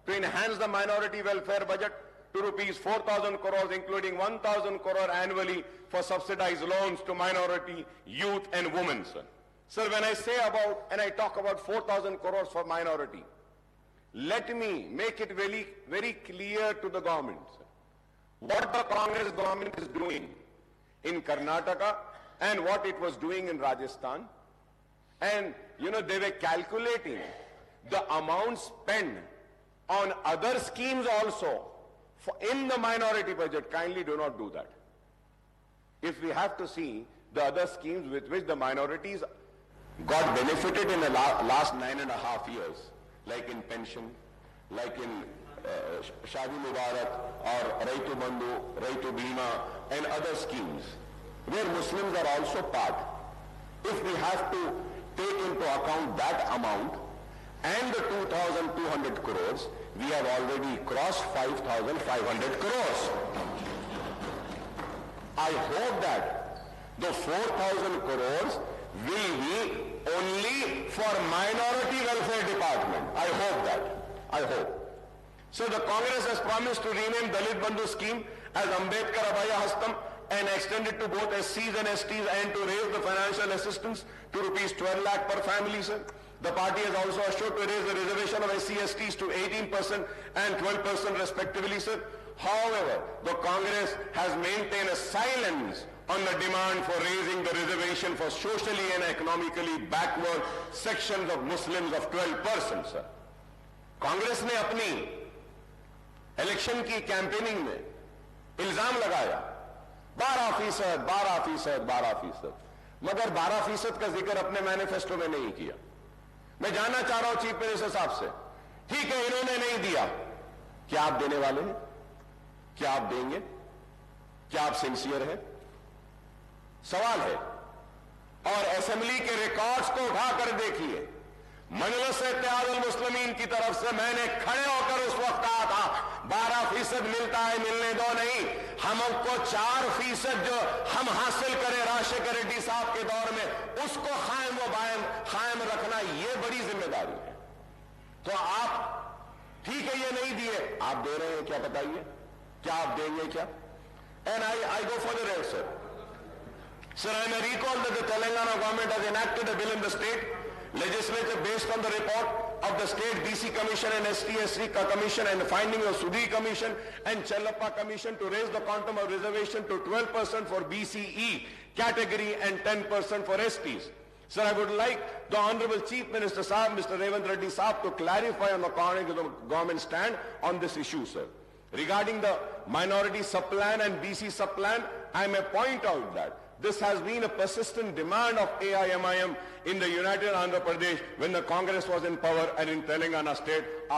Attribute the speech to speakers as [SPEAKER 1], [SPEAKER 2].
[SPEAKER 1] to enhance the minority welfare budget to rupees 4,000 crores, including 1,000 crore annually for subsidized loans to minority, youth and women, sir. Sir, when I say about, and I talk about 4,000 crores for minority, let me make it very, very clear to the government, sir, what the Congress government is doing in Karnataka and what it was doing in Rajasthan. And, they were calculating the amount spent on other schemes also in the minority budget. Kindly do not do that. If we have to see the other schemes with which the minorities got benefited in the last 9.5 years, like in pension, like in Shadi Mubarak or Raitu Bandhu, Raitu Bima and other schemes, where Muslims are also part, if we have to take into account that amount and the 2,200 crores, we have already crossed 5,500 crores. I hope that the 4,000 crores will be only for minority welfare department. I hope that. I hope. So the Congress has promised to rename Dalit Bandhu scheme as Ambedkar Abhaya Hastam and extend it to both SCs and STs and to raise the financial assistance to rupees 12 lakh per family, sir. The party has also assured to raise the reservation of SC/STs to 18% and 12% respectively, sir. However, the Congress has maintained a silence on the demand for raising the reservation for socially and economically backward sections of Muslims of 12%, sir. Congress ने अपनी election की campaigning में इल्जाम लगाया 12%, मगर 12% का जिक्र अपने मैनिफेस्टो में नहीं किया। मैं जानना चाह रहा हूं चीफ मिनिस्टर साहब से, ठीक है इन्होंने नहीं दिया, क्या आप देने वाले हैं? क्या आप देंगे? क्या आप सिंसियर हैं? सवाल है। और असेंबली के रिकॉर्ड्स को उठाकर देखिए, मजलिस इत्तेहादुल मुस्लिमीन की तरफ से मैंने खड़े होकर उस वक्त कहा था 12% मिलता है, मिलने दो नहीं, हमको 4% जो हम हासिल करें राजशेखर रेड्डी साहब के दौर में, उसको कायम रखना ये बड़ी जिम्मेदारी है। तो आप ठीक है ये नहीं दिए, आप दे रहे हैं क्या बताइए? क्या आप देंगे क्या? And I go for the rest, sir. Sir, I may recall that the Telangana government has enacted a bill in the state legislature based on the report of the State BC Commission and ST/SC Commission and the findings of Sudhi Commission and Chellappa Commission to raise the quantum of reservation to 12% for BCE category and 10% for STs. Sir, I would like the Honorable Chief Minister Sahab, Mr. Revanth Reddy Sahab, to clarify on the government stand on this issue, sir. Regarding the minority subplan and BC subplan, I may point out that this has been a persistent demand of AIMIM in the United Andhra Pradesh when the Congress was in power and in Telangana state.